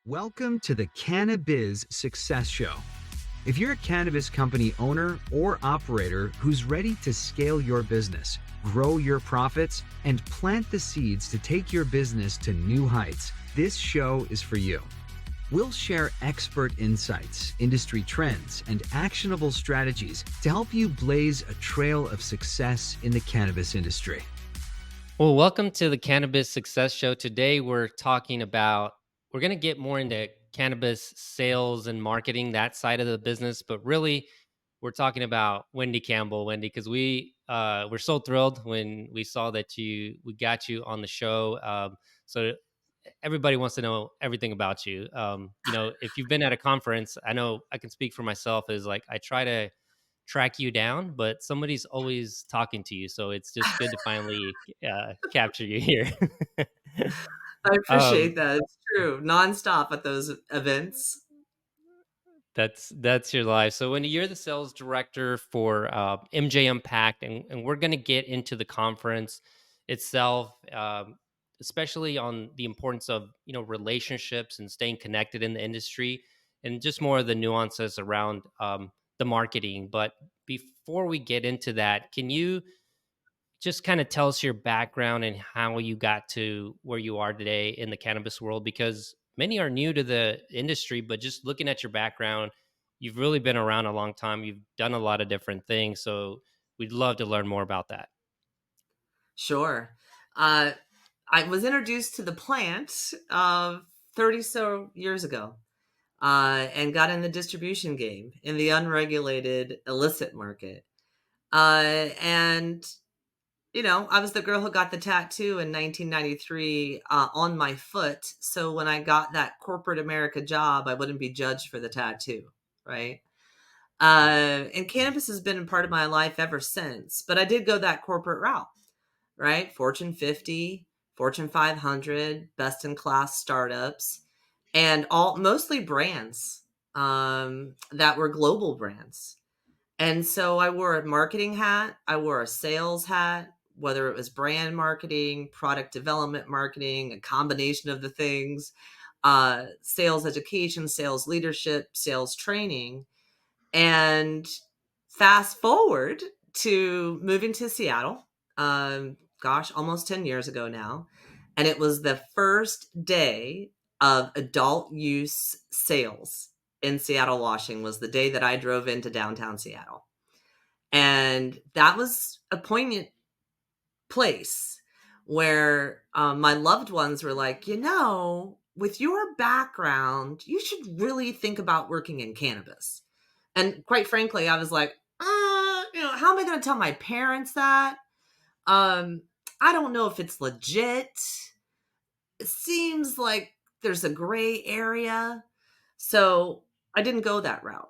Welcome to the CannaBiz Success Show. If you're a cannabis company owner or operator who's ready to scale your business, grow your profits, and plant the seeds to take your business to new heights, this show is for you. We'll share expert insights, industry trends, and actionable strategies to help you blaze a trail of success in the cannabis industry. Well, welcome to the Cannabis Success Show. Today, we're going to get more into cannabis sales and marketing, that side of the business. But really, we're talking about Wendy Campbell, Wendy, because we're so thrilled when we saw that we got you on the show. So everybody wants to know everything about you. If you've been at a conference, I know I can speak for myself. Is like I try to track you down, but somebody's always talking to you. So it's just good to finally capture you here. I um, appreciate that. It's true. Nonstop at those events. that's your life. So when you're the sales director for MJ Unpacked, and we're going to get into the conference itself, especially on the importance of relationships and staying connected in the industry, and just more of the nuances around the marketing. But before we get into that, can you just kind of tell us your background and how you got to where you are today in the cannabis world? Because many are new to the industry, but just looking at your background, you've really been around a long time. You've done a lot of different things. So we'd love to learn more about that. Sure. Uh, I was introduced to the plant 30 so years ago and got in the distribution game in the unregulated illicit market. And, I was the girl who got the tattoo in 1993 on my foot. So when I got that corporate America job, I wouldn't be judged for the tattoo, right? And cannabis has been a part of my life ever since. But I did go that corporate route, right? Fortune 50, Fortune 500, best in class startups, and all mostly brands that were global brands. And so I wore a marketing hat, I wore a sales hat, whether it was brand marketing, product development marketing, a combination of the things, sales education, sales leadership, sales training. And fast forward to moving to Seattle, almost 10 years ago now. And it was the first day of adult use sales in Seattle, Washington, was the day that I drove into downtown Seattle. And that was a poignant place where my loved ones were like, with your background, you should really think about working in cannabis. And quite frankly, I was like, how am I going to tell my parents that? I don't know if it's legit. It seems like there's a gray area. So I didn't go that route.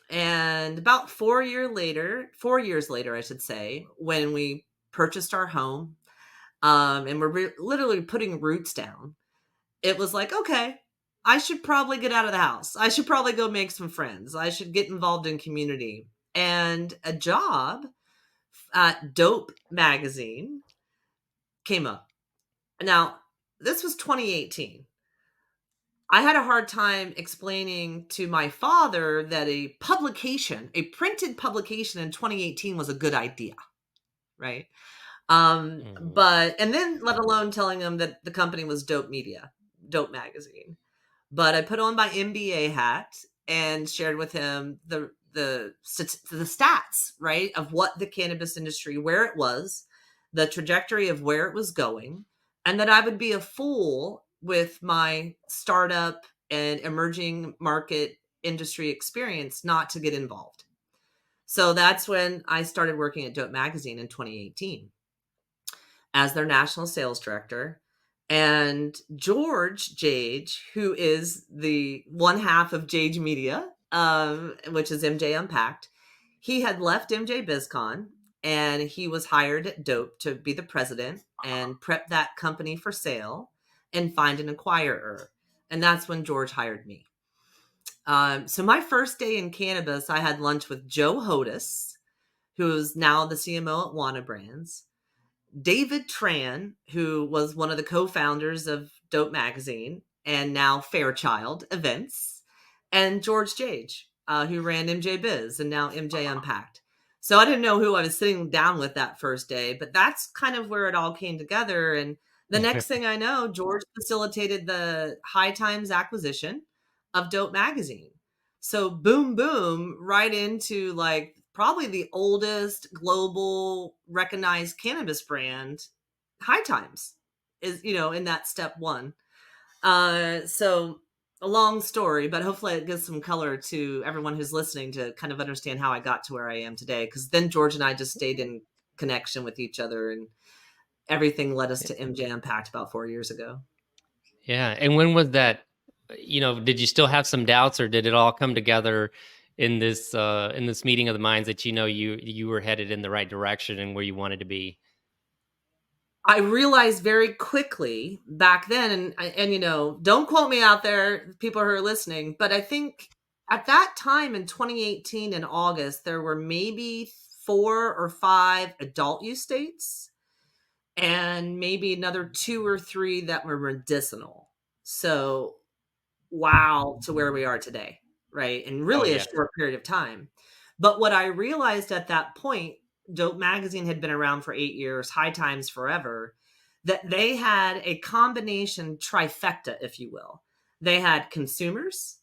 And about 4 years later, I should say, when we purchased our home, and we're literally putting roots down, it was like, okay, I should probably get out of the house. I should probably go make some friends. I should get involved in community. And a job at Dope magazine came up. Now, this was 2018. I had a hard time explaining to my father that a printed publication in 2018 was a good idea, right? Mhm. And then let alone telling him that the company was Dope magazine. But I put on my MBA hat and shared with him the stats, right, of what the cannabis industry, where it was, the trajectory of where it was going, and that I would be a fool with my startup and emerging market industry experience not to get involved. So that's when I started working at Dope magazine in 2018 as their national sales director. And George Jage, who is the one half of Jage Media, which is MJ Unpacked, he had left MJ BizCon and he was hired at Dope to be the president and prep that company for sale and find an acquirer. And that's when George hired me. So my first day in cannabis, I had lunch with Joe Hodis, who's now the CMO at Wana Brands, David Tran, who was one of the co-founders of Dope magazine, and now Fairchild Events, and George Jage, who ran MJ Biz and now MJ Unpacked. So I didn't know who I was sitting down with that first day, but that's kind of where it all came together. And the next thing I know, George facilitated the High Times acquisition of Dope Magazine. So boom, boom, right into like probably the oldest global recognized cannabis brand, High Times, is, in that step one. So a long story, but hopefully it gives some color to everyone who's listening to kind of understand how I got to where I am today. Because then George and I just stayed in connection with each other, and everything led us to MJ Unpacked about 4 years ago. Yeah. And when was that? Did you still have some doubts, or did it all come together in this meeting of the minds that you were headed in the right direction and where you wanted to be? I realized very quickly back then, and don't quote me out there, people who are listening, but I think at that time in 2018 in August, there were maybe 4 or 5 adult use states and maybe another 2 or 3 that were medicinal. So, wow, to where we are today, right? In Oh really a yeah. short period of time. But what I realized at that point, Dope Magazine had been around for 8 years, High Times forever, that they had a combination trifecta, if you will. They had consumers,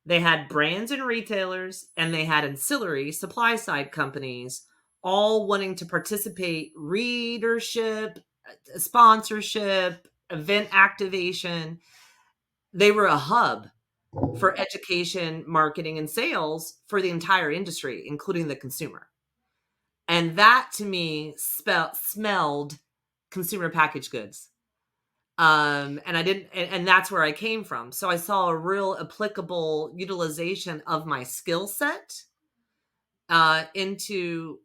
they had brands and retailers, and they had ancillary supply side companies all wanting to participate, readership, sponsorship, event activation. They were a hub for education, marketing, and sales for the entire industry, including the consumer. And that to me smelled consumer packaged goods. And I didn't, and that's where I came from. So I saw a real applicable utilization of my skill set into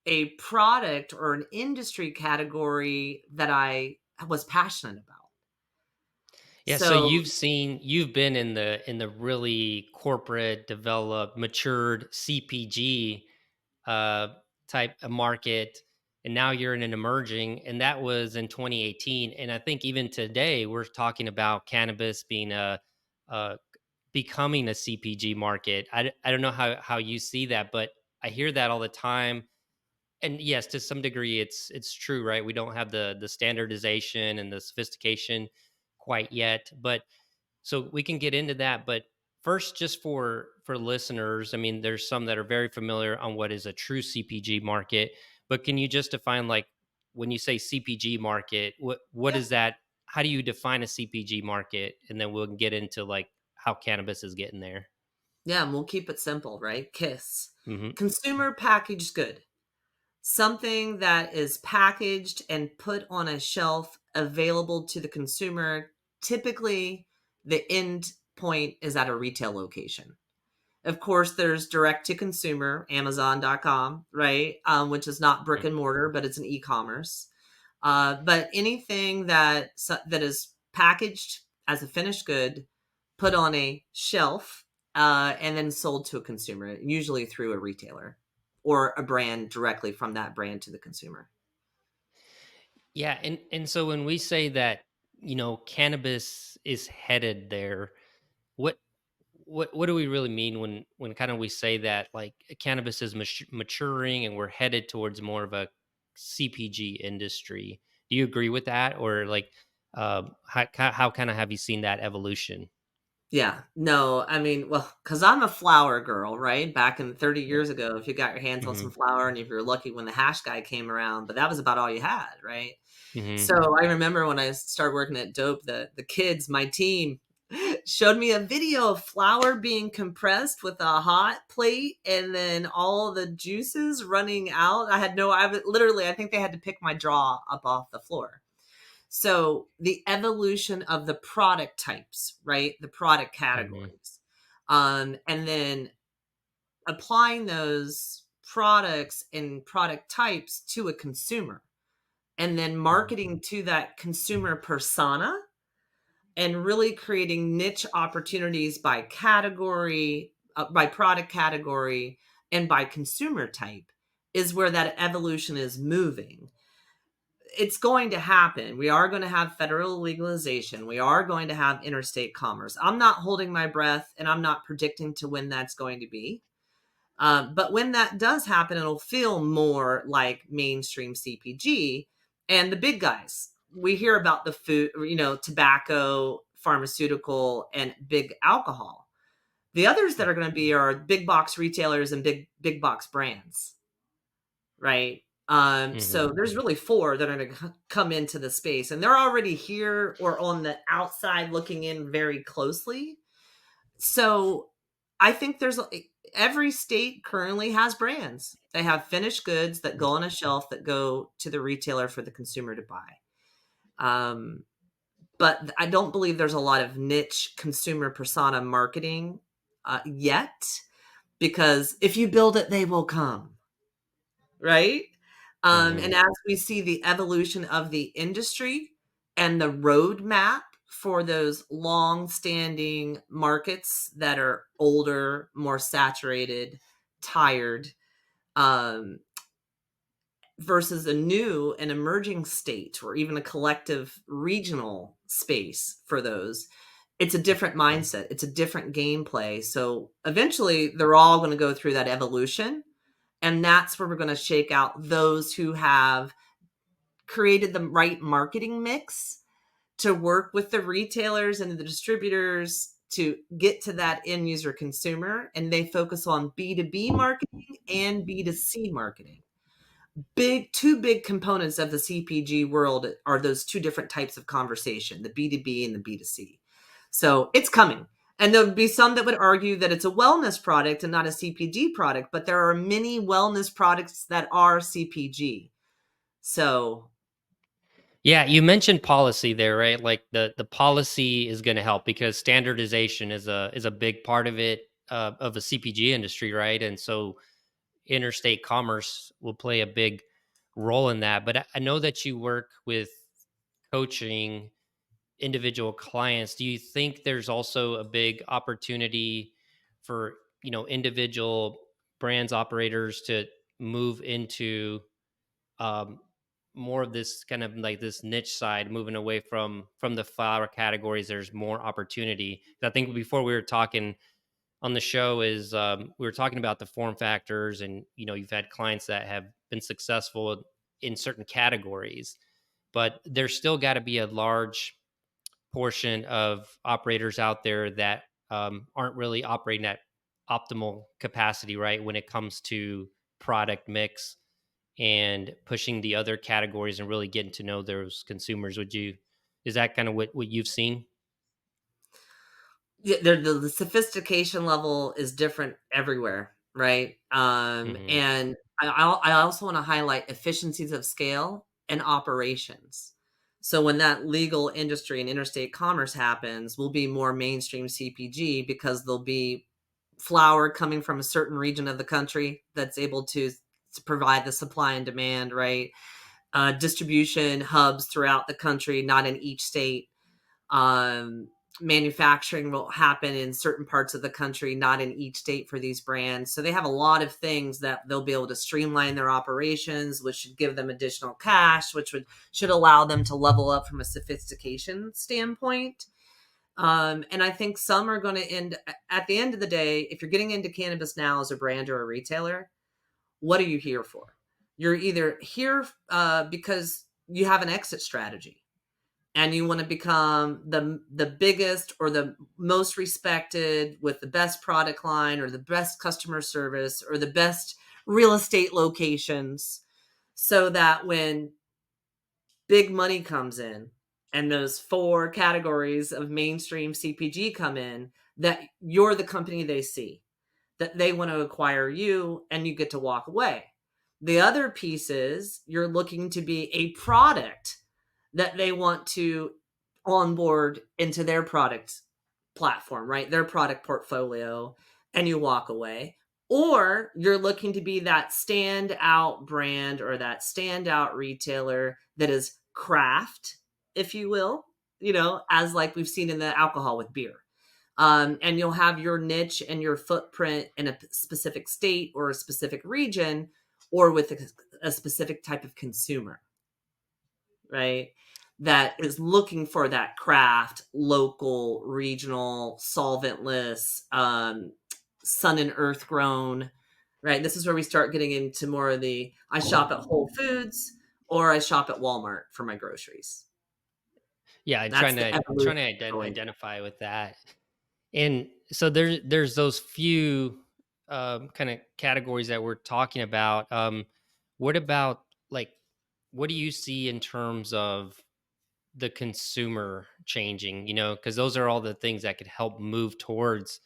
a product or an industry category that I was passionate about. Yeah, so So you've been in the really corporate, developed, matured CPG uh, type of market, and now you're in an emerging, and that was in 2018. And I think even today we're talking about cannabis being a becoming a CPG market. I don't know how you see that, but I hear that all the time. And yes, to some degree, it's true, right? We don't have the standardization and the sophistication quite yet, but so we can get into that. But first, just for listeners, I mean, there's some that are very familiar on what is a true CPG market, but can you just define, like, when you say CPG market, what yeah, is that? How do you define a CPG market? And then we'll get into like how cannabis is getting there. yeah, and we'll keep it simple, right? KISS, Hmm. consumer packaged good. Something that is packaged and put on a shelf available to the consumer. Typically, the end point is at a retail location. Of course, there's direct to consumer, Amazon.com, right? Which is not brick and mortar, but it's an e-commerce. But anything that is packaged as a finished good, put on a shelf, and then sold to a consumer, usually through a retailer or a brand directly from that brand to the consumer. Yeah, and so when we say that, cannabis is headed there, what what do we really mean when kind of we say that, like, cannabis is maturing and we're headed towards more of a CPG industry? Do you agree with that, or like, how kind of have you seen that evolution? Yeah, no, I mean, well, because I'm a flower girl, right? Back in 30 Yeah. years ago, if you got your hands on Hmm. some flower, and if you're lucky when the hash guy came around, but that was about all you had, right? Hmm. So I remember when I started working at Dope, the kids, my team, showed me a video of flour being compressed with a hot plate and then all the juices running out. I think they had to pick my jaw up off the floor. So the evolution of the product types, right? The product Hmm. categories. And then applying those products and product types to a consumer, and then Hmm. marketing to that consumer persona, and really creating niche opportunities by category, by product category, and by consumer type is where that evolution is moving. it's going to happen. We are going to have federal legalization. We are going to have interstate commerce. I'm not holding my breath, and I'm not predicting to when that's going to be. But when that does happen, it'll feel more like mainstream CPG and the big guys. We hear about the food, tobacco, pharmaceutical, and big alcohol. The others that are going to be are big box retailers and big box brands, right? So there's really 4 that are going to come into the space, and they're already here or on the outside looking in very closely. So I think every state currently has brands. They have finished goods that go on a shelf that go to the retailer for the consumer to buy. But I don't believe there's a lot of niche consumer persona marketing yet, because if you build it, they will come, right? And as we see the evolution of the industry and the roadmap for those long-standing markets that are older, more saturated, tired, versus a new and emerging state, or even a collective regional space for those, it's a different mindset. It's a different gameplay. So eventually they're all going to go through that evolution. And that's where we're going to shake out those who have created the right marketing mix to work with the retailers and the distributors to get to that end user consumer. And they focus on B2B marketing and B2C marketing. Two big components of the CPG world are those 2 different types of conversation, the B2B and the B2C. So it's coming. And there'll be some that would argue that it's a wellness product and not a CPG product, but there are many wellness products that are CPG. So Yeah, you mentioned policy there, right? Like the policy is going to help, because standardization is a big part of it, of the CPG industry, right? And so interstate commerce will play a big role in that. But I know that you work with coaching individual clients. Do you think there's also a big opportunity for, individual brands operators to move into um, more of this kind of like this niche side, moving away from the flower categories? There's more opportunity. I think before we were talking on the show is we were talking about the form factors, and you've had clients that have been successful in certain categories, but there's still got to be a large portion of operators out there that aren't really operating at optimal capacity, right, when it comes to product mix and pushing the other categories and really getting to know those consumers. Is that kind of what you've seen? the sophistication level is different everywhere, right? Hmm. And I also want to highlight efficiencies of scale and operations. So when that legal industry and interstate commerce happens, will be more mainstream CPG, because there'll be flower coming from a certain region of the country that's able to provide the supply and demand, right? Distribution hubs throughout the country, not in each state. Um, Manufacturing will happen in certain parts of the country, not in each state for these brands. So they have a lot of things that they'll be able to streamline their operations, which should give them additional cash, which should allow them to level up from a sophistication standpoint. And I think some are going to end at the end of the day. If you're getting into cannabis now as a brand or a retailer, what are you here for? You're either here because you have an exit strategy and you want to become the biggest or the most respected with the best product line or the best customer service or the best real estate locations, so that when big money comes in and those 4 categories of mainstream CPG come in, that you're the company they see, that they want to acquire you and you get to walk away. The other piece is you're looking to be a product that they want to onboard into their product platform, right? Their product portfolio, and you walk away. Or you're looking to be that standout brand or that standout retailer that is craft, if you will, as like we've seen in the alcohol with beer. And you'll have your niche and your footprint in a specific state or a specific region, or with a specific type of consumer. right? That is looking for that craft, local, regional, solventless, sun and earth grown, right? This is where we start getting into more of the, I shop at Whole Foods or I shop at Walmart for my groceries. Yeah, I'm That's the trying evolution to going. identify with that. And so there's those few kind of categories that we're talking about. What about, like, what do you see in terms of the consumer changing? Because those are all the things that could help move towards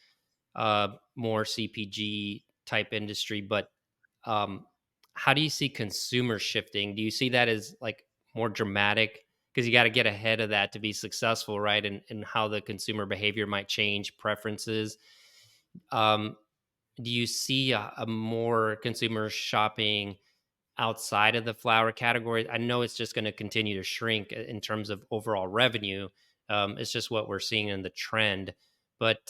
more CPG type industry. But um, how do you see consumer shifting? Do you see that as like more dramatic? Because you got to get ahead of that to be successful, right? And how the consumer behavior might change, preferences. Um, do you see a more consumer shopping outside of the flower category? I know it's just going to continue to shrink in terms of overall revenue. It's just what we're seeing in the trend. But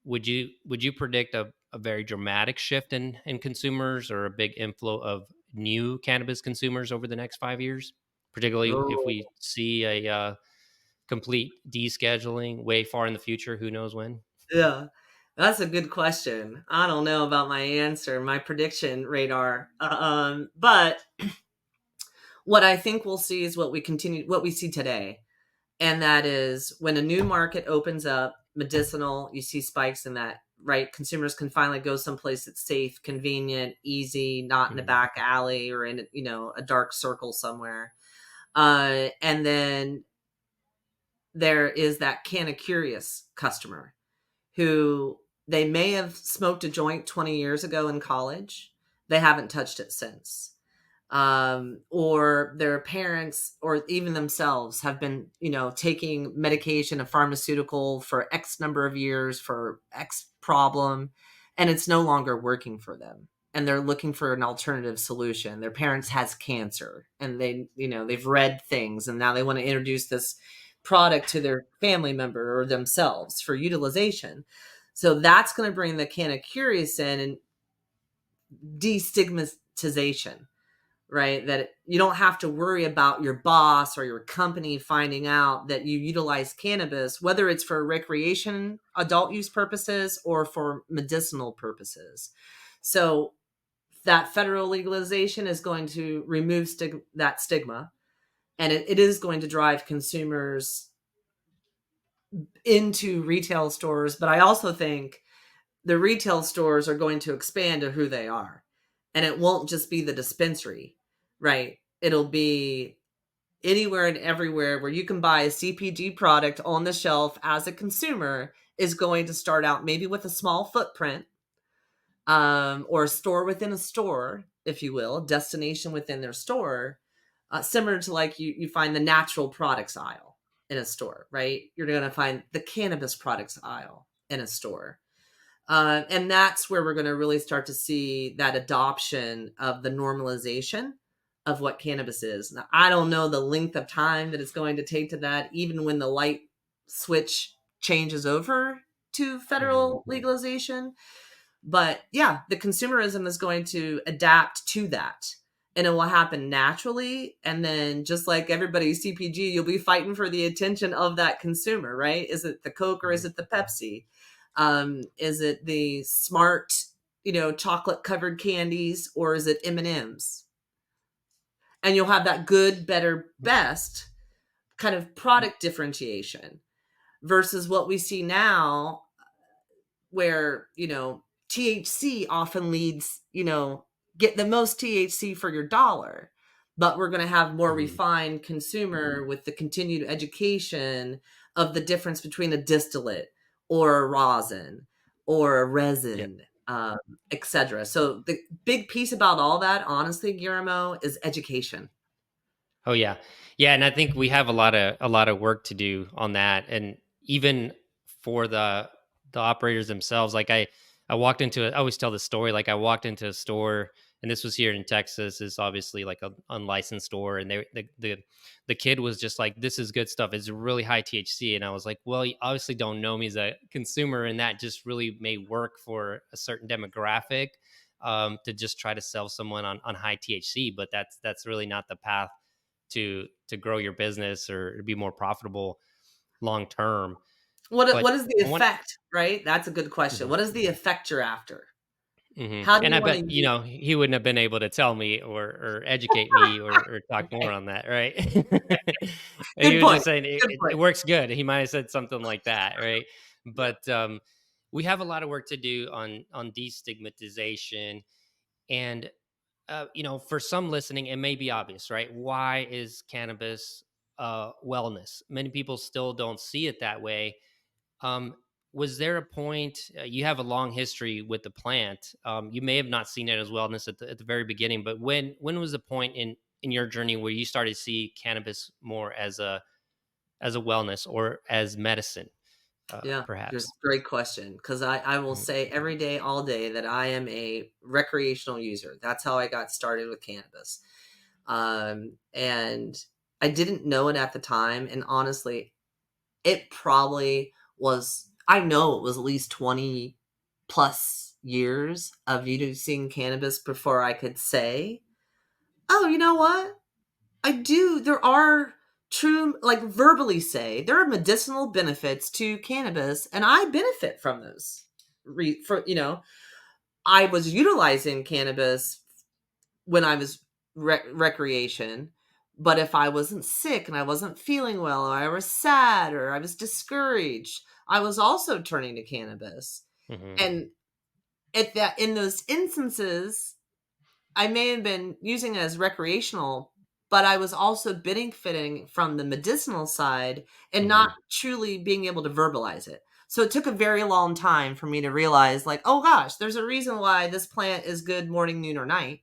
would you predict a very dramatic shift in consumers, or a big inflow of new cannabis consumers over the next 5 years? Particularly if Oh, we see a complete descheduling way far in the future, who knows when? yeah. That's a good question. I don't know about my answer, my prediction radar. But what I think we'll see is what we see today. And that is when a new market opens up, medicinal, you see spikes in that, right? Consumers can finally go someplace that's safe, convenient, easy, not in a Mhm. back alley or in, a dark circle somewhere. And then there is that can of curious customer who, they may have smoked a joint 20 years ago in college. They haven't touched it since. Or their parents or even themselves have been, taking medication, a pharmaceutical for X number of years for X problem, and it's no longer working for them. And they're looking for an alternative solution. Their parents has cancer and they've read things and now they want to introduce this product to their family member or themselves for utilization. So that's going to bring the can of curious in and destigmatization, right? That you don't have to worry about your boss or your company finding out that you utilize cannabis, whether it's for recreation, adult use purposes, or for medicinal purposes. So that federal legalization is going to remove that stigma, and it is going to drive consumers into retail stores. But I also think the retail stores are going to expand to who they are. And it won't just be the dispensary, right? It'll be anywhere and everywhere where you can buy a CPG product on the shelf as a consumer is going to start out maybe with a small footprint, or a store within a store, if you will, destination within their store, similar to like you find the natural products aisle in a store, right? You're going to find the cannabis products aisle in a store. And that's where we're going to really start to see that adoption of the normalization of what cannabis is. Now, I don't know the length of time that it's going to take to that, even when the light switch changes over to Mhm. federal legalization. But yeah, the consumerism is going to adapt to that. And it will happen naturally. And then, just like everybody's CPG, you'll be fighting for the attention of that consumer, right? Is it the Coke or is Mhm. it the Pepsi? Is it the smart, chocolate covered candies, or is it M&Ms? And you'll have that good, better, best kind of product differentiation versus what we see now, where, THC often leads, get the most THC for your dollar. But we're going to have more Mhm. refined consumer with the continued education of the difference between a distillate or a rosin or a Yep. resin, etc. So the big piece about all that, honestly, Guillermo, is education. Oh yeah. Yeah, and I think we have a lot of work to do on that. And even for the operators themselves, like I walked into I always tell the story, like I walked into a store, and this was here in Texas. Is obviously like a unlicensed store, and the kid was just like, this is good stuff, it's really high THC. And I was like, well, you obviously don't know me as a consumer, and that just really may work for a certain demographic, to just try to sell someone on high THC. But that's really not the path to grow your business or to be more profitable long term. What But is the I want effect, right? That's a good question. Mhm, What is the effect you're after? mhm. How do And you I want bet, to use he wouldn't have been able to tell me or educate me or talk more right. on that, right? He Good was point. just saying Good it point. works good. He might have said something like that, right? But we have a lot of work to do on destigmatization. And for some listening, it may be obvious, right? Why is cannabis wellness? Many people still don't see it that way. Um, was there a point? You have a long history with the plant. You may have not seen it as wellness at the very beginning, but when was the point in your journey where you started to see cannabis more as a wellness or as medicine, Yeah, there's perhaps? a great question because I will Mhm, say every day, all day that I am a recreational user. That's how I got started with cannabis. And I didn't know it at the time. And honestly, it probably was, I know it was at least 20 plus years of using cannabis before I could say, oh, you know what? I do. There are true, like verbally say, there are medicinal benefits to cannabis, and I benefit from those. I was utilizing cannabis when I was recreation, but if I wasn't sick and I wasn't feeling well, or I was sad, or I was discouraged, I was also turning to cannabis. mhm, And in those instances, I may have been using it as recreational, but I was also benefiting from the medicinal side and not mhm, truly being able to verbalize it. So it took a very long time for me to realize, like, oh gosh, there's a reason why this plant is good morning, noon, or night.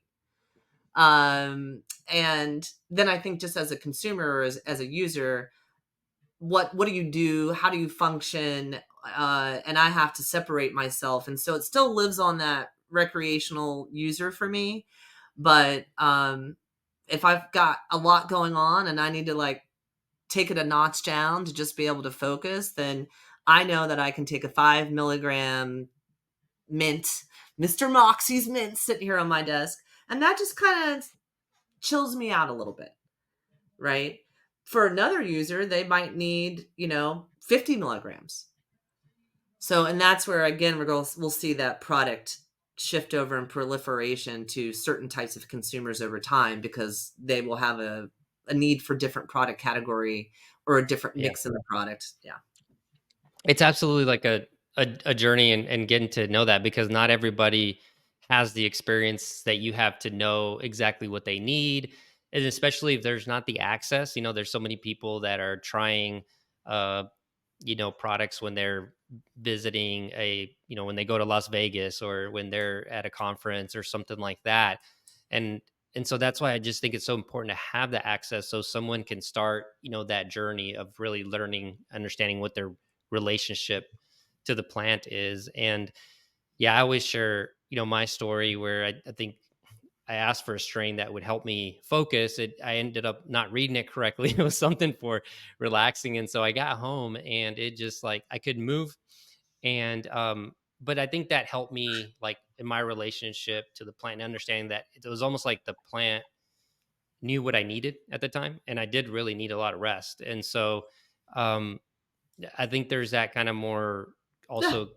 And then I think just as a consumer or as a user, what do you do? How do you function? And I have to separate myself. And so it still lives on that recreational user for me. But if I've got a lot going on and I need to like take it a notch down to just be able to focus, then I know that I can take a 5 milligram mint, Mr. Moxie's mint sitting here on my desk. And that just kind of chills me out a little bit, right? For another user, they might need, 50 milligrams. So, and that's where, again, we'll see that product shift over in proliferation to certain types of consumers over time because they will have a need for different product category or a different yeah. mix in the product. Yeah. It's absolutely like a journey and getting to know that because not everybody has the experience that you have to know exactly what they need. And especially if there's not the access, there's so many people that are trying, uh, products when they're visiting when they go to Las Vegas or when they're at a conference or something like that. And and so that's why I just think it's so important to have the access so someone can start, that journey of really learning, understanding what their relationship to the plant is. And yeah, I always share, my story where I think I asked for a strain that would help me focus. I ended up not reading it correctly. It was something for relaxing. And so I got home and it just like I could move. And but I think that helped me like in my relationship to the plant, understanding that it was almost like the plant knew what I needed at the time. And I did really need a lot of rest. And so um I think there's that kind of more Yeah. also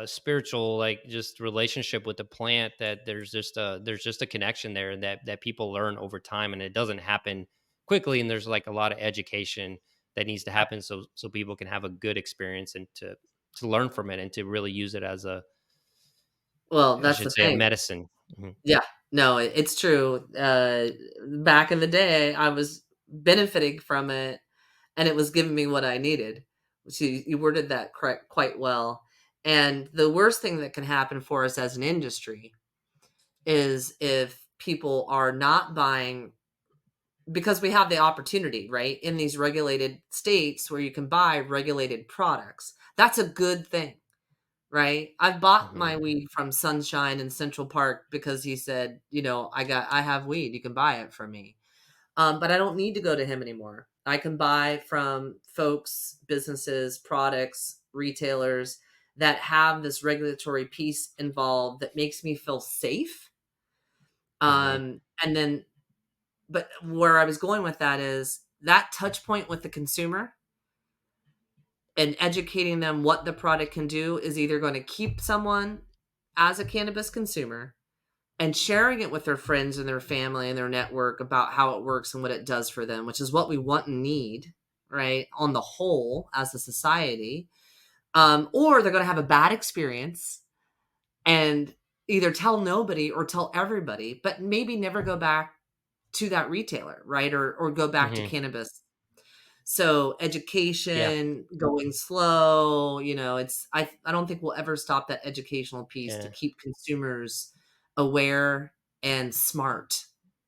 spiritual, like just relationship with the plant that there's just a connection there that people learn over time, and it doesn't happen quickly. And there's like a lot of education that needs to happen so people can have a good experience and to learn from it and to really use it as Well, I that's should the say, a thing. medicine. Mhm. Yeah. No, it's true. Back in the day, I was benefiting from it and it was giving me what I needed. So you worded that correct quite well. And the worst thing that can happen for us as an industry is if people are not buying because we have the opportunity, right? In these regulated states where you can buy regulated products. That's a good thing, right? I've bought Mhm. my weed from Sunshine in Central Park because he said, I have weed, you can buy it from me. But I don't need to go to him anymore. I can buy from folks, businesses, products, retailers that have this regulatory piece involved that makes me feel safe. Mhm. And then but where I was going with that is that touch point with the consumer and educating them what the product can do is either going to keep someone as a cannabis consumer, and sharing it with their friends and their family and their network about how it works and what it does for them, which is what we want and need, right? On the whole, as a society. Or they're going to have a bad experience and either tell nobody or tell everybody, but maybe never go back to that retailer, right? Or go back to Hmm. cannabis. So Yeah. education, going slow, I don't think we'll ever stop that educational piece to Yeah. keep consumers aware and smart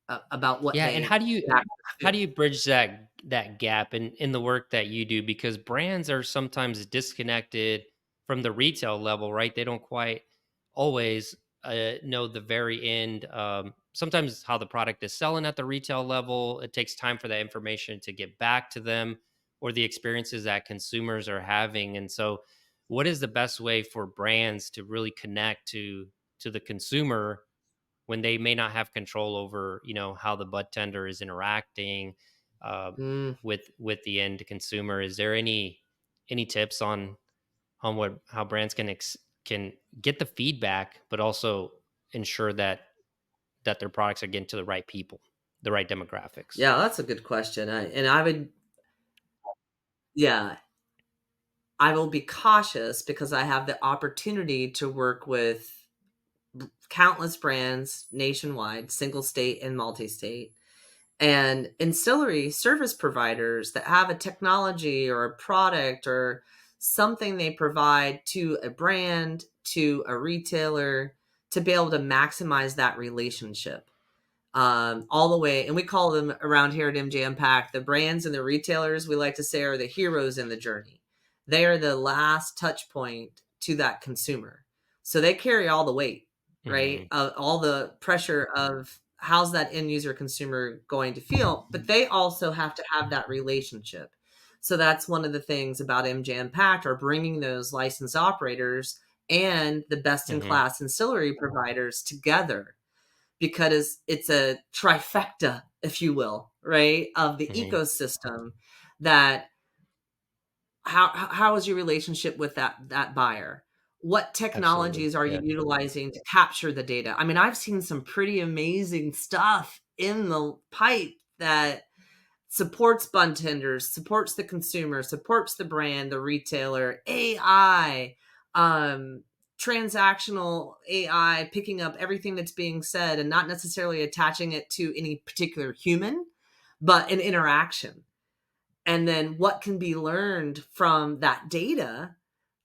about what Yeah, and they how do you get access to. bridge that gap in the work that you do? Because brands are sometimes disconnected from the retail level, right? They don't quite always know the very end. Sometimes how the product is selling at the retail level. It takes time for that information to get back to them, or the experiences that consumers are having. And so, what is the best way for brands to really connect to the consumer when they may not have control over, how the bud tender is interacting uh, Mm, with the end consumer? Is there any tips on what how brands can get the feedback, but also ensure that their products are getting to the right people, the right demographics? yeah, that's a good question. I would, yeah, I will be cautious because I have the opportunity to work with countless brands nationwide, single state and multi state, and ancillary service providers that have a technology or a product or something they provide to a brand, to a retailer, to be able to maximize that relationship, all the way. And we call them around here at MJ Unpacked, the brands and the retailers, we like to say, are the heroes in the journey. They are the last touch point to that consumer. So they carry all the weight, right? Hmm. All the pressure of how's that end user consumer going to feel, but they also have to have that relationship. So that's one of the things about MJ Impact, are bringing those licensed operators and the best in Hmm. class ancillary providers together, because it's a trifecta, if you will, right, of the Hmm. ecosystem. That how is your relationship with that buyer? What Absolutely. technologies are you Yeah. utilizing to capture the data? I mean, I've seen some pretty amazing stuff in the pipe that supports bud tenders, supports the consumer, supports the brand, the retailer, AI, um, transactional AI, picking up everything that's being said and not necessarily attaching it to any particular human, but an interaction. And then what can be learned from that data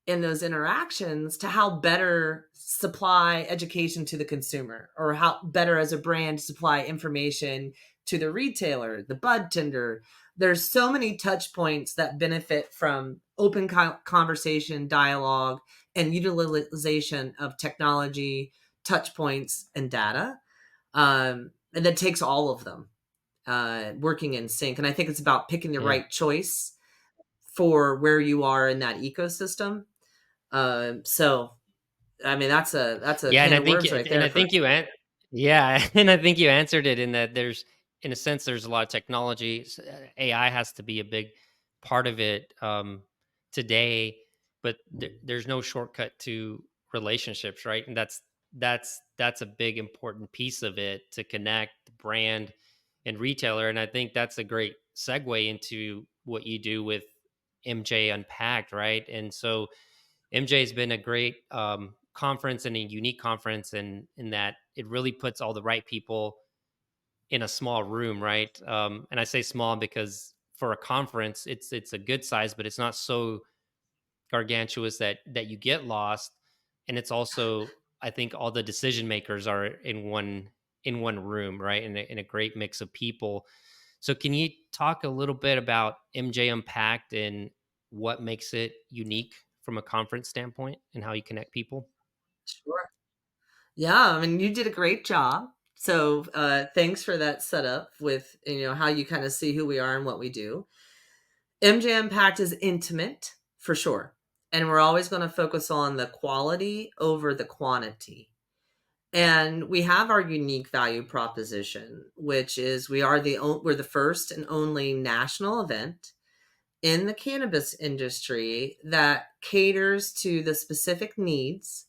in those interactions to how better supply education to the consumer, or how better as a brand supply information to the retailer, the bud tender. There's so many touch points that benefit from open conversation, dialogue, and utilization of technology, touch points, and data. And that takes all of them working in sync. And I think it's about picking the Yeah. right choice for where you are in that ecosystem. So I mean, that's a Yeah, and can I of think worms right and there I for. think yeah, and I think you answered it in that in a sense, there's a lot of technology. AI has to be a big part of it today, but there's no shortcut to relationships, right? And that's a big important piece of it, to connect the brand and retailer. And I think that's a great segue into what you do with MJ Unpacked, right? And so MJ's been a great conference, and a unique conference, and in that it really puts all the right people in a small room, right? And I say small because for a conference, it's a good size, but it's not so gargantuous that you get lost. And it's also, I think, all the decision makers are in one room, right? In a great mix of people. So can you talk a little bit about MJ Unpacked and what makes it unique from a conference standpoint, and how you connect people? Sure. Yeah, I mean, you did a great job. So thanks for that setup with how you kind of see who we are and what we do. MJ Impact is intimate for sure, and we're always going to focus on the quality over the quantity. And we have our unique value proposition, which is we're the first and only national event in the cannabis industry that caters to the specific needs,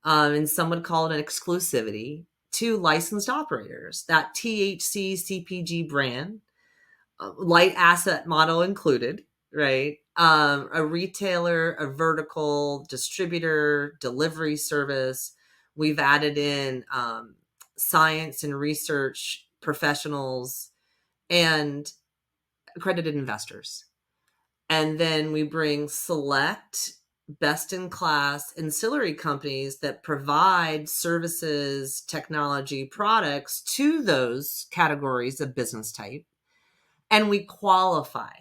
and some would call it an exclusivity, to licensed operators. That THC CPG brand, light asset model included, right? A retailer, a vertical distributor, delivery service. We've added in science and research professionals and accredited investors. And then we bring select best in class ancillary companies that provide services, technology, products to those categories of business type. And we qualify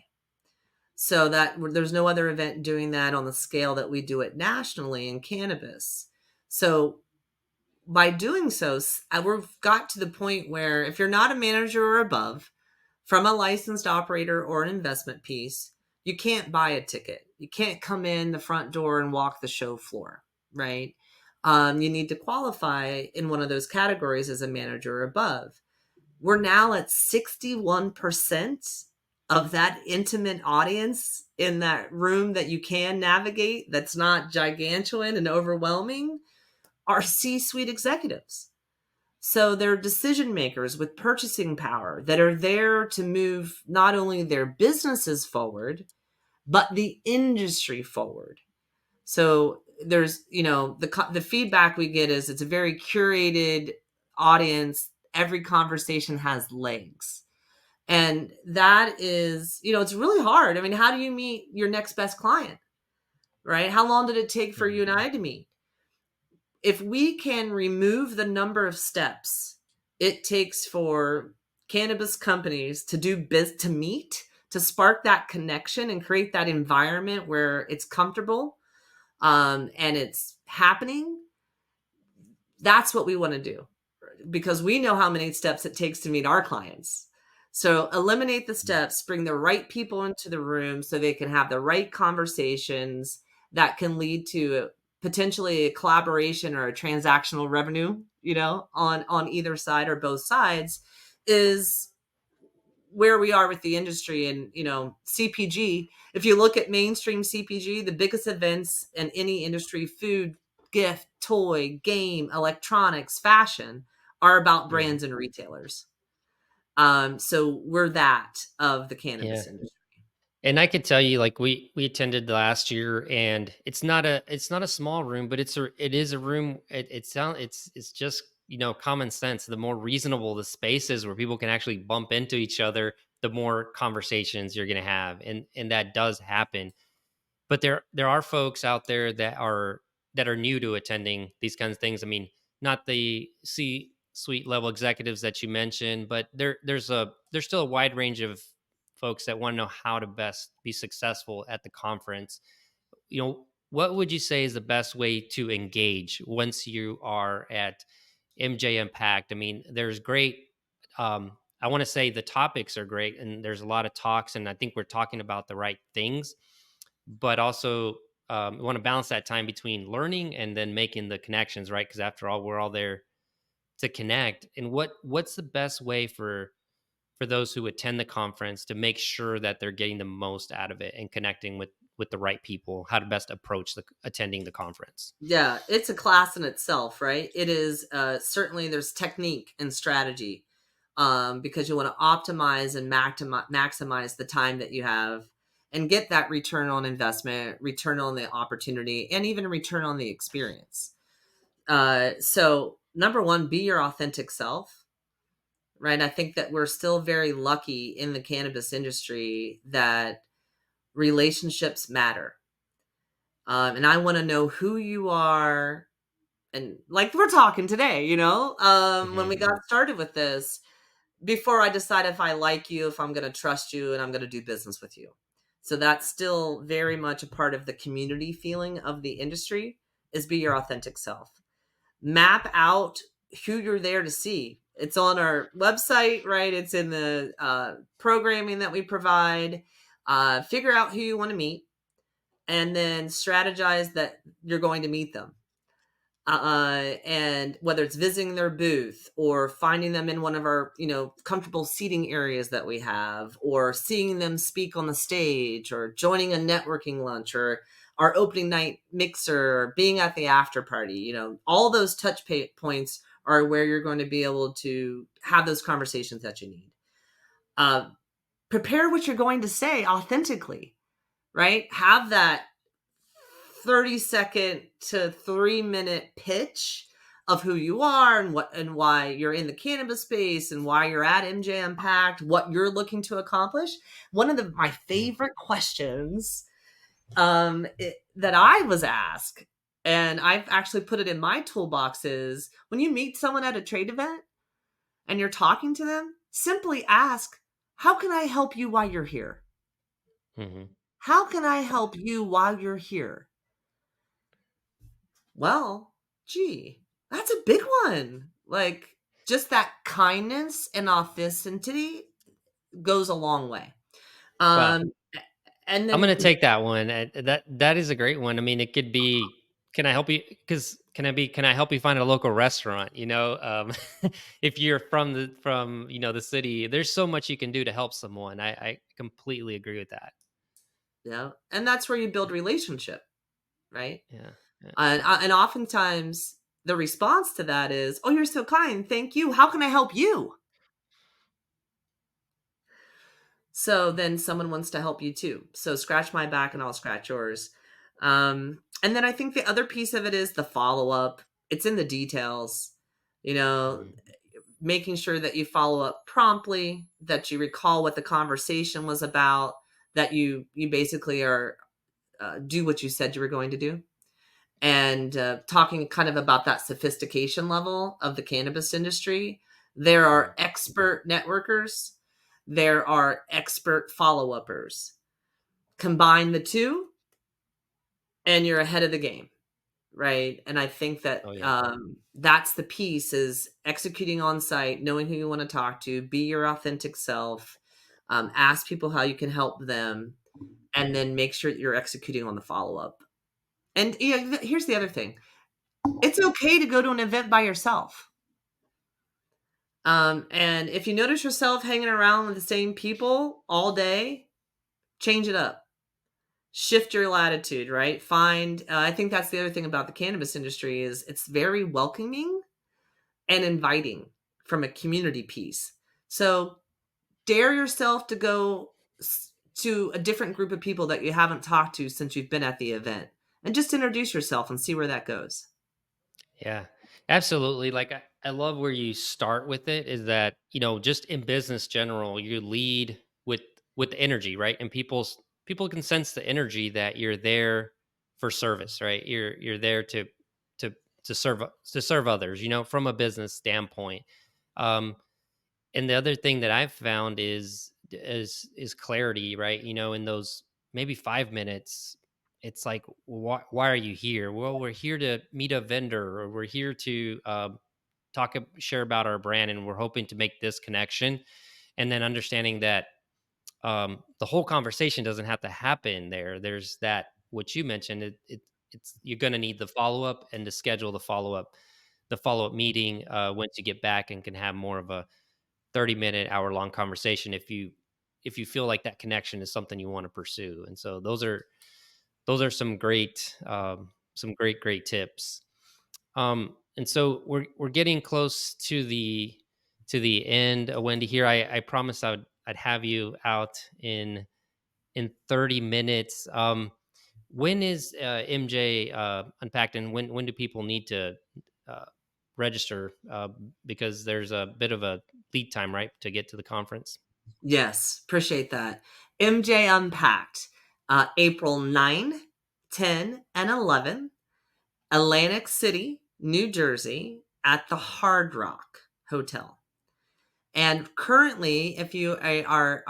so that there's no other event doing that on the scale that we do it nationally in cannabis. So by doing so, we've got to the point where if you're not a manager or above from a licensed operator or an investment piece, you can't buy a ticket. You can't come in the front door and walk the show floor, right? You need to qualify in one of those categories as a manager or above. We're now at 61% of that intimate audience in that room that you can navigate, that's not gigantuan and overwhelming, are C-suite executives. So they're decision makers with purchasing power that are there to move not only their businesses forward, but the industry forward. So there's, the feedback we get is it's a very curated audience. Every conversation has legs. And that is, it's really hard. I mean, how do you meet your next best client, right? How long did it take for you and I to meet? If we can remove the number of steps it takes for cannabis companies to meet, to spark that connection and create that environment where it's comfortable, and it's happening, that's what we want to do, because we know how many steps it takes to meet our clients. So eliminate the steps, bring the right people into the room so they can have the right conversations that can lead to potentially a collaboration or a transactional revenue, on either side or both sides, is where we are with the industry. And, CPG, if you look at mainstream CPG, the biggest events in any industry, food, gift, toy, game, electronics, fashion, are about brands and retailers. So we're that of the cannabis industry. And I could tell you, like we attended last year, and it's not a small room, but it is a room. It's just common sense. The more reasonable the space is, where people can actually bump into each other, the more conversations you're going to have, and that does happen. But there are folks out there that are new to attending these kinds of things. I mean, not the C-suite level executives that you mentioned, but there's still a wide range of folks that want to know how to best be successful at the conference. What would you say is the best way to engage once you are at MJ Unpacked? I mean, there's great. I want to say the topics are great, and there's a lot of talks, and I think we're talking about the right things. But also, we want to balance that time between learning and then making the connections, right? Because after all, we're all there to connect. And what's the best way for those who attend the conference to make sure that they're getting the most out of it and connecting with the right people? How to best approach attending the conference? Yeah, it's a class in itself, right? It is certainly, there's technique and strategy, because you want to optimize and maximize the time that you have and get that return on investment, return on the opportunity, and even a return on the experience. So number one, be your authentic self, right? I think that we're still very lucky in the cannabis industry that relationships matter. And I want to know who you are. And like we're talking today, when we got started with this, before I decide if I like you, if I'm going to trust you, and I'm going to do business with you. So that's still very much a part of the community feeling of the industry, is be your authentic self. Map out who you're there to see. It's on our website, right? It's in the programming that we provide. Figure out who you want to meet, and then strategize that you're going to meet them. And whether it's visiting their booth or finding them in one of our, comfortable seating areas that we have, or seeing them speak on the stage, or joining a networking lunch, or our opening night mixer, or being at the after party, all those touch points are where you're going to be able to have those conversations that you need. Prepare what you're going to say authentically, right? Have that 30-second to 3-minute pitch of who you are and what and why you're in the cannabis space and why you're at MJ Unpacked, what you're looking to accomplish. One of my favorite questions that I was asked, and I've actually put it in my toolbox, is when you meet someone at a trade event and you're talking to them, simply ask, how can I help you while you're here? Mm-hmm. How can I help you while you're here? Well, gee, that's a big one. Like, just that kindness and authenticity goes a long way. Well, And I'm then, gonna take that one. That is a great one. I mean, it could be, can I help you? Because can I help you find a local restaurant? If you're from the city, there's so much you can do to help someone. I completely agree with that. and that's where you build relationship, right? Yeah. Yeah. And oftentimes the response to that is, "Oh, you're so kind. Thank you. How can I help you?" So then someone wants to help you too. So scratch my back and I'll scratch yours. And then I think the other piece of it is the follow up. It's in the details, Mhm. making sure that you follow up promptly, that you recall what the conversation was about, that you basically are do what you said you were going to do. And talking kind of about that sophistication level of the cannabis industry, there are expert networkers, there are expert follow-uppers. Combine the two, and you're ahead of the game, right? And I think that Oh yeah. that's the piece: is executing on site, knowing who you want to talk to, be your authentic self, ask people how you can help them, and then make sure that you're executing on the follow-up. And here's the other thing. It's okay to go to an event by yourself. And if you notice yourself hanging around with the same people all day, change it up. Shift your latitude, right? I think that's the other thing about the cannabis industry is it's very welcoming and inviting from a community piece. So dare yourself to go to a different group of people that you haven't talked to since you've been at the event, and just introduce yourself and see where that goes. Yeah, absolutely. Like I love where you start with it, is that, just in business general, you lead with energy, right? And people can sense the energy that you're there for service, right? You're there to to serve others, from a business standpoint. Um and the other thing that I've found is clarity, right? In those maybe 5 minutes, it's like, why are you here? Well, we're here to meet a vendor, or we're here to share about our brand, and we're hoping to make this connection. And then understanding that the whole conversation doesn't have to happen there. There's that, what you mentioned. It's you're going to need the follow up, and to schedule the follow up meeting once you get back, and can have more of a 30-minute, hour-long conversation if you feel like that connection is something you want to pursue. And so those are some great tips. And so we're getting close to the end, Wendy. Here, I promised I'd have you out in 30 minutes. When is MJ Unpacked, and when do people need to uh, register? Because there's a bit of a lead time, right, to get to the conference. Yes, appreciate that. MJ Unpacked, April 9, 10, and 11, Atlantic City, New Jersey, at the Hard Rock Hotel. And currently, if you are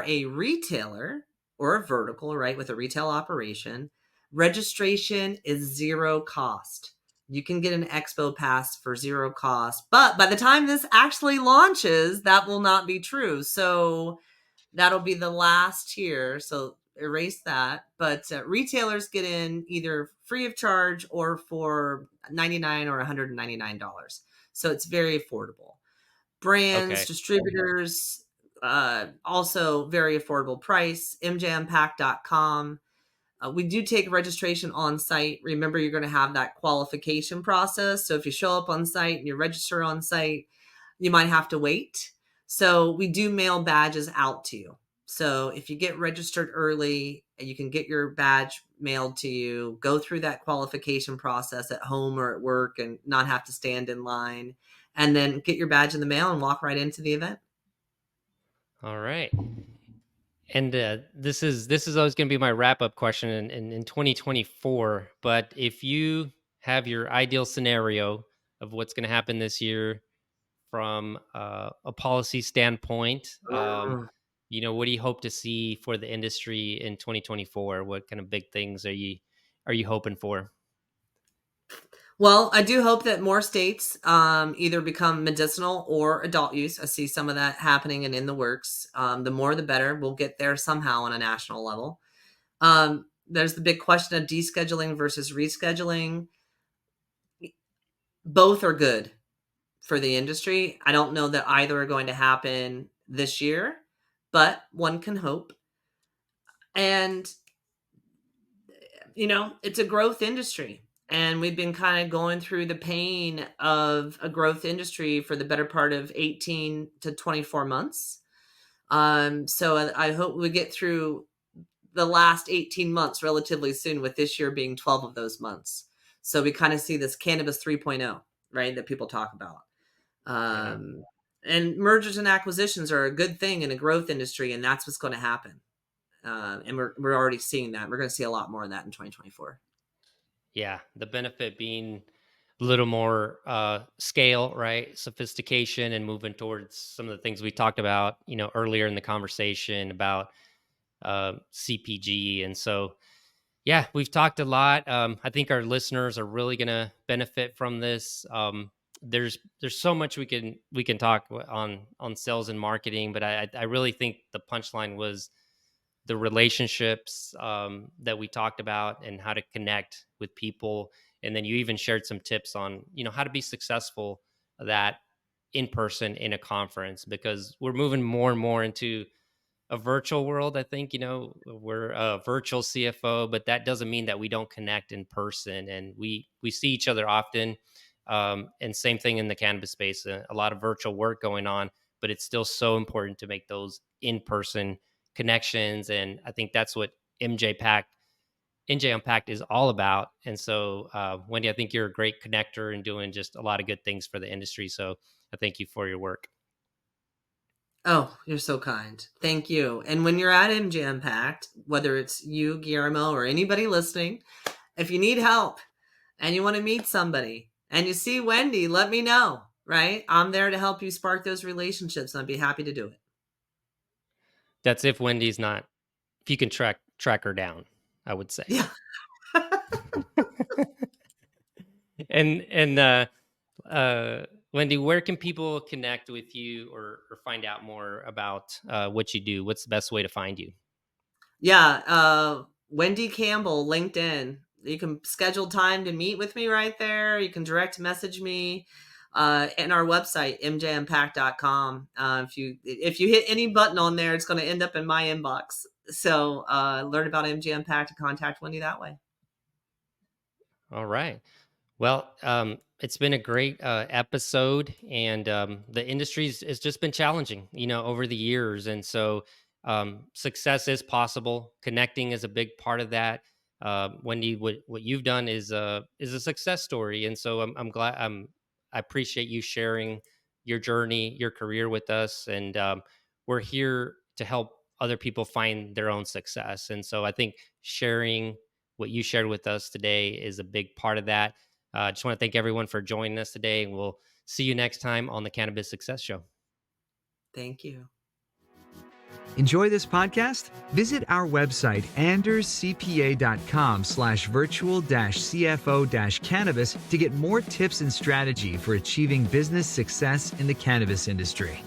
a retailer or a vertical, right, with a retail operation, registration is zero cost. You can get an expo pass for zero cost, but by the time this actually launches, that will not be true. So that'll be the last tier. So erase that. But retailers get in either free of charge or for $99 or $199. So it's very affordable. Brands, Okay. distributors, also very affordable price. mjunpacked.com. We do take registration on site. Remember, you're going to have that qualification process. So if you show up on site and you register on site, you might have to wait. So we do mail badges out to you. So if you get registered early, you can get your badge mailed to you, go through that qualification process at home or at work and not have to stand in line, and then get your badge in the mail and walk right into the event. All right. And this is always going to be my wrap up question in 2024. But if you have your ideal scenario of what's going to happen this year from a policy standpoint, what do you hope to see for the industry in 2024? What kind of big things are you hoping for? Well, I do hope that more states either become medicinal or adult use. I see some of that happening and in the works. The more, the better. We'll get there somehow on a national level. There's the big question of descheduling versus rescheduling. Both are good for the industry. I don't know that either are going to happen this year, but one can hope. And, it's a growth industry. And we've been kind of going through the pain of a growth industry for the better part of 18 to 24 months. So I hope we get through the last 18 months relatively soon, with this year being 12 of those months. So we kind of see this Cannabis 3.0, right, that people talk about. And mergers and acquisitions are a good thing in a growth industry, and that's what's going to happen. And we're already seeing that. We're going to see a lot more of that in 2024. Yeah, the benefit being a little more scale, right? Sophistication, and moving towards some of the things we talked about, earlier in the conversation about CPG. And so, yeah, we've talked a lot. I think our listeners are really going to benefit from this. There's so much we can talk on sales and marketing, but I really think the punchline was the relationships that we talked about and how to connect with people. And then you even shared some tips on, how to be successful that in person in a conference, because we're moving more and more into a virtual world. I think, we're a virtual CFO, but that doesn't mean that we don't connect in person, and we see each other often. And same thing in the cannabis space, a lot of virtual work going on, but it's still so important to make those in-person connections. And I think that's what MJ Unpacked is all about. And so, Wendy, I think you're a great connector and doing just a lot of good things for the industry. So I thank you for your work. Oh, you're so kind. Thank you. And when you're at MJ Unpacked, whether it's you, Guillermo, or anybody listening, if you need help and you want to meet somebody and you see Wendy, let me know, right? I'm there to help you spark those relationships, and I'd be happy to do it. That's if Wendy's not, if you can track her down, I would say. Yeah. And Wendy, where can people connect with you or find out more about what you do? What's the best way to find you? Yeah. Wendy Campbell, LinkedIn. You can schedule time to meet with me right there. You can direct message me. And our website, mjunpacked.com. If you hit any button on there, it's going to end up in my inbox. So learn about MJ Unpacked and contact Wendy that way. All right. Well, it's been a great episode, and the industry has just been challenging, over the years. And so success is possible. Connecting is a big part of that. Wendy, what you've done is a success story. And so I'm glad, I appreciate you sharing your journey, your career with us. And we're here to help other people find their own success. And so I think sharing what you shared with us today is a big part of that. I just want to thank everyone for joining us today, and we'll see you next time on the CannaBiz Success Show. Thank you. Enjoy this podcast? Visit our website, anderscpa.com/virtual-cfo-cannabis to get more tips and strategy for achieving business success in the cannabis industry.